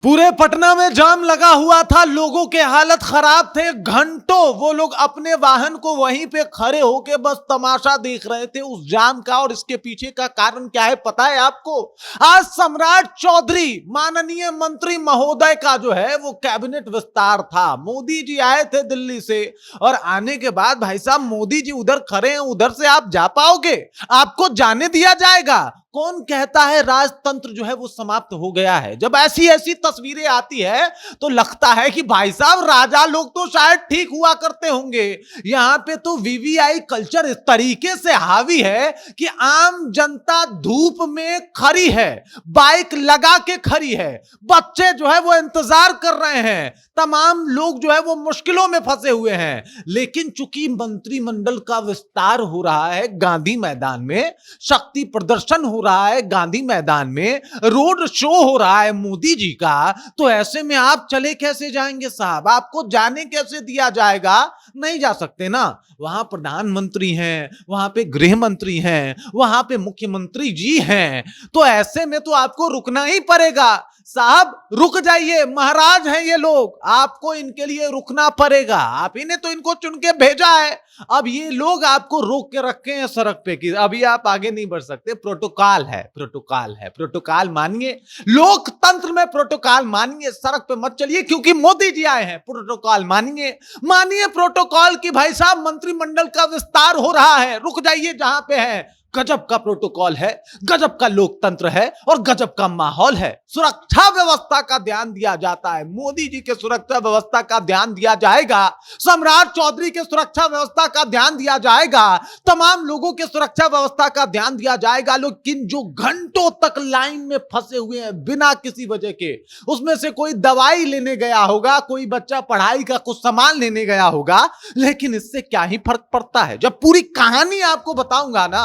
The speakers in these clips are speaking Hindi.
पूरे पटना में जाम लगा हुआ था, लोगों के हालत खराब थे। घंटों वो लोग अपने वाहन को वहीं पे खड़े होके बस तमाशा देख रहे थे उस जाम का। और इसके पीछे का कारण क्या है पता है आपको? आज सम्राट चौधरी माननीय मंत्री महोदय का जो है वो कैबिनेट विस्तार था। मोदी जी आए थे दिल्ली से और आने के बाद भाई साहब मोदी जी उधर खड़े हैं, उधर से आप जा पाओगे? आपको जाने दिया जाएगा? कौन कहता है राजतंत्र जो है वो समाप्त हो गया है? जब ऐसी ऐसी तस्वीरें आती है तो लगता है कि भाई साहब राजा लोग तो शायद ठीक हुआ करते होंगे। यहां पे तो वीवीआई कल्चर इस तरीके से हावी है कि आम जनता धूप में खड़ी है, बाइक लगा के खड़ी है, बच्चे जो है वो इंतजार कर रहे हैं, तमाम लोग जो है वो मुश्किलों में फंसे हुए हैं। लेकिन चूंकि मंत्रिमंडल का विस्तार हो रहा है गांधी मैदान में, शक्ति प्रदर्शन हो रहा है गांधी मैदान में, रोड शो हो रहा है मोदी जी का, तो ऐसे में आप चले कैसे जाएंगे साहब? आपको जाने कैसे दिया जाएगा? नहीं जा सकते ना। वहां प्रधानमंत्री हैं, वहां पे गृह मंत्री हैं, वहां पे मुख्यमंत्री जी हैं, तो ऐसे में तो आपको रुकना ही पड़ेगा। साहब रुक जाइए, महाराज हैं ये लोग, आपको इनके लिए रुकना पड़ेगा। आप ही ने तो इनको चुन के भेजा है। अब ये लोग आपको रोक के रखे हैं सड़क पे कि अभी आप आगे नहीं बढ़ सकते। प्रोटोकॉल है, प्रोटोकॉल है, प्रोटोकॉल मानिए, लोकतंत्र में प्रोटोकॉल मानिए, सड़क पे मत चलिए क्योंकि मोदी जी आए हैं। प्रोटोकॉल मानिए, मानिए प्रोटोकॉल की भाई साहब मंत्रिमंडल का विस्तार हो रहा है, रुक जाइए जहां पे है। गजब का प्रोटोकॉल है, गजब का लोकतंत्र है और गजब का माहौल है। सुरक्षा व्यवस्था का ध्यान दिया जाता है, मोदी जी के सुरक्षा व्यवस्था का ध्यान दिया जाएगा, सम्राट चौधरी के सुरक्षा व्यवस्था का ध्यान दिया जाएगा, तमाम लोगों के सुरक्षा व्यवस्था का ध्यान दिया जाएगा। लेकिन जो घंटों तक लाइन में फंसे हुए हैं बिना किसी वजह के, उसमें से कोई दवाई लेने गया होगा, कोई बच्चा पढ़ाई का कुछ सामान लेने गया होगा, लेकिन इससे क्या ही फर्क पड़ता है? जब पूरी कहानी आपको बताऊंगा ना,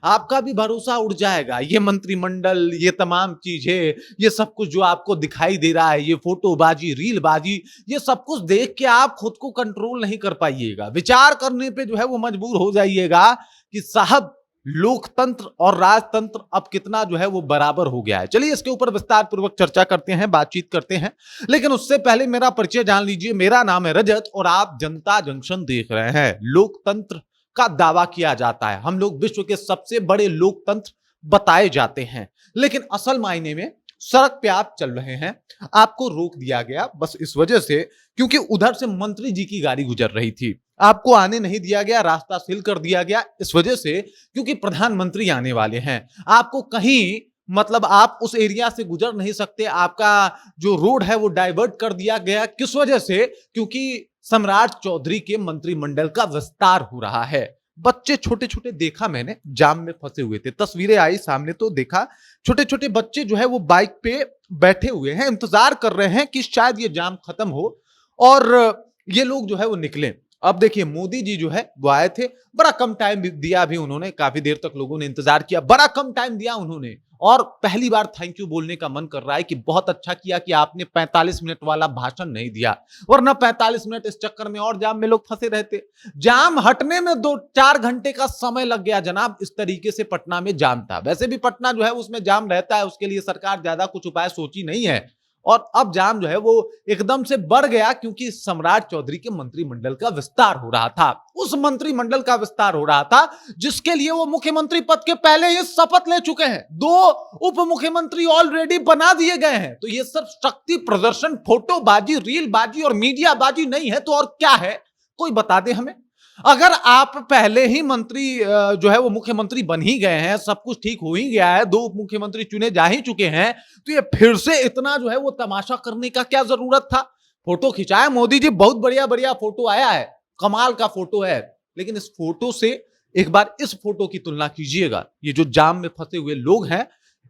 आपका भी भरोसा उड़ जाएगा। ये मंत्रिमंडल, ये तमाम चीजें, ये सब कुछ जो आपको दिखाई दे रहा है, ये फोटोबाजी, रीलबाजी, ये सब कुछ देख के आप खुद को कंट्रोल नहीं कर पाइएगा। विचार करने पे जो है वो मजबूर हो जाइएगा कि साहब लोकतंत्र और राजतंत्र अब कितना जो है वो बराबर हो गया है। चलिए इसके ऊपर विस्तार पूर्वक चर्चा करते हैं, बातचीत करते हैं, लेकिन उससे पहले मेरा परिचय जान लीजिए। मेरा नाम है रजत और आप जनता जंक्शन देख रहे हैं। लोकतंत्र का दावा किया जाता है, हम लोग विश्व के सबसे बड़े लोकतंत्र बताए जाते हैं, लेकिन असल मायने में सड़क पे आप चल रहे हैं, आपको रोक दिया गया बस इस वजह से क्योंकि उधर से मंत्री जी की गाड़ी गुजर रही थी, आपको आने नहीं दिया गया, रास्ता सील कर दिया गया इस वजह से क्योंकि प्रधानमंत्री आने वाले हैं। आपको कहीं मतलब आप उस एरिया से गुजर नहीं सकते, आपका जो रोड है वो डाइवर्ट कर दिया गया। किस वजह से? क्योंकि सम्राट चौधरी के मंत्रिमंडल का विस्तार हो रहा है। बच्चे छोटे छोटे देखा मैंने जाम में फंसे हुए थे, तस्वीरें आई सामने तो देखा, छोटे छोटे बच्चे जो है वो बाइक पे बैठे हुए हैं, इंतजार कर रहे हैं कि शायद ये जाम खत्म हो और ये लोग जो है वो निकले। अब देखिए मोदी जी जो है वो आए थे, बड़ा कम टाइम दिया भी उन्होंने, काफी देर तक लोगों ने इंतजार किया, बड़ा कम टाइम दिया उन्होंने। और पहली बार थैंक यू बोलने का मन कर रहा है कि बहुत अच्छा किया कि आपने 45 मिनट वाला भाषण नहीं दिया, वरना 45 मिनट इस चक्कर में और जाम में लोग फंसे रहते। जाम हटने में 2-4 घंटे का समय लग गया जनाब। इस तरीके से पटना में जाम था। वैसे भी पटना जो है उसमें जाम रहता है, उसके लिए सरकार ज्यादा कुछ उपाय सोची नहीं है। और अब जाम जो है वो एकदम से बढ़ गया क्योंकि सम्राट चौधरी के मंत्रिमंडल का विस्तार हो रहा था। उस मंत्रिमंडल का विस्तार हो रहा था जिसके लिए वो मुख्यमंत्री पद के पहले ही शपथ ले चुके हैं, 2 उप मुख्यमंत्री ऑलरेडी बना दिए गए हैं। तो ये सब शक्ति प्रदर्शन, फोटोबाजी, रीलबाजी और मीडियाबाजी नहीं है तो और क्या है? कोई बता दे हमें। अगर आप पहले ही मंत्री जो है वो मुख्यमंत्री बन ही गए हैं, सब कुछ ठीक हो ही गया है, 2 उप मुख्यमंत्री चुने जा ही चुके हैं, तो ये फिर से इतना जो है वो तमाशा करने का क्या जरूरत था? फोटो खिंचाया मोदी जी, बहुत बढ़िया बढ़िया फोटो आया है, कमाल का फोटो है, लेकिन इस फोटो से एक बार इस फोटो की तुलना कीजिएगा, ये जो जाम में फंसे हुए लोग हैं,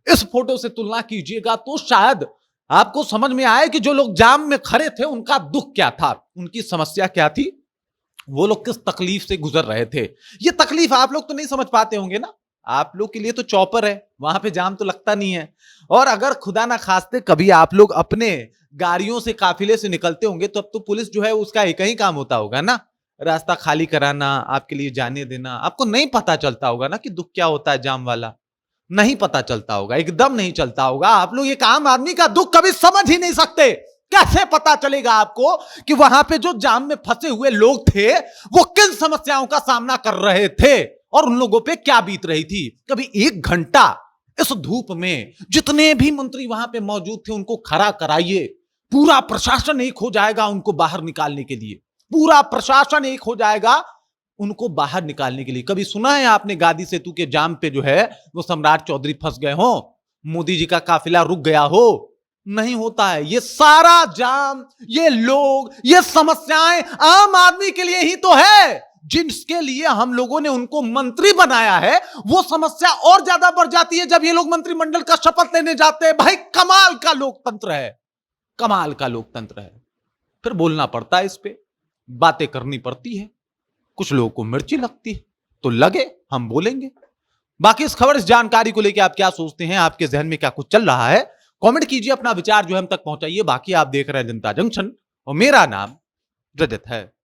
इस फोटो से तुलना कीजिएगा तो शायद आपको समझ में आए कि जो लोग जाम में खड़े थे उनका दुख क्या था, उनकी समस्या क्या थी, वो लोग किस तकलीफ से गुजर रहे थे। ये तकलीफ आप लोग तो नहीं समझ पाते होंगे ना, आप लोग के लिए तो चौपर है, वहां पे जाम तो लगता नहीं है। और अगर खुदा ना खास्ते कभी आप लोग अपने गाड़ियों से, काफिले से निकलते होंगे तो अब तो पुलिस जो है उसका एक ही काम होता होगा ना, रास्ता खाली कराना, आपके लिए जाने देना। आपको नहीं पता चलता होगा ना कि दुख क्या होता है जाम वाला। नहीं पता चलता होगा, एकदम नहीं चलता होगा। आप लोग एक आम आदमी का दुख कभी समझ ही नहीं सकते। कैसे पता चलेगा आपको कि वहां पे जो जाम में फंसे हुए लोग थे वो किन समस्याओं का सामना कर रहे थे और उन लोगों पे क्या बीत रही थी। कभी 1 घंटा इस धूप में जितने भी मंत्री वहां पे मौजूद थे उनको खड़ा कराइए, पूरा प्रशासन एक हो जाएगा उनको बाहर निकालने के लिए, पूरा प्रशासन एक हो जाएगा उनको बाहर निकालने के लिए। कभी सुना है आपने गादी सेतु के जाम पे जो है वो सम्राट चौधरी फंस गए हो, मोदी जी का काफिला रुक गया हो? नहीं होता है। ये सारा जाम, ये लोग, ये समस्याएं आम आदमी के लिए ही तो है, जिसके लिए हम लोगों ने उनको मंत्री बनाया है। वो समस्या और ज्यादा बढ़ जाती है जब ये लोग मंत्रिमंडल का शपथ लेने जाते हैं। भाई कमाल का लोकतंत्र है, कमाल का लोकतंत्र है। फिर बोलना पड़ता है, इस पे बातें करनी पड़ती है। कुछ लोगों को मिर्ची लगती है तो लगे, हम बोलेंगे। बाकी इस खबर, इस जानकारी को लेकर आप क्या सोचते हैं, आपके जहन में क्या कुछ चल रहा है, कमेंट कीजिए, अपना विचार जो है हम तक पहुंचाइए। बाकी आप देख रहे हैं जनता जंक्शन और मेरा नाम रजत है।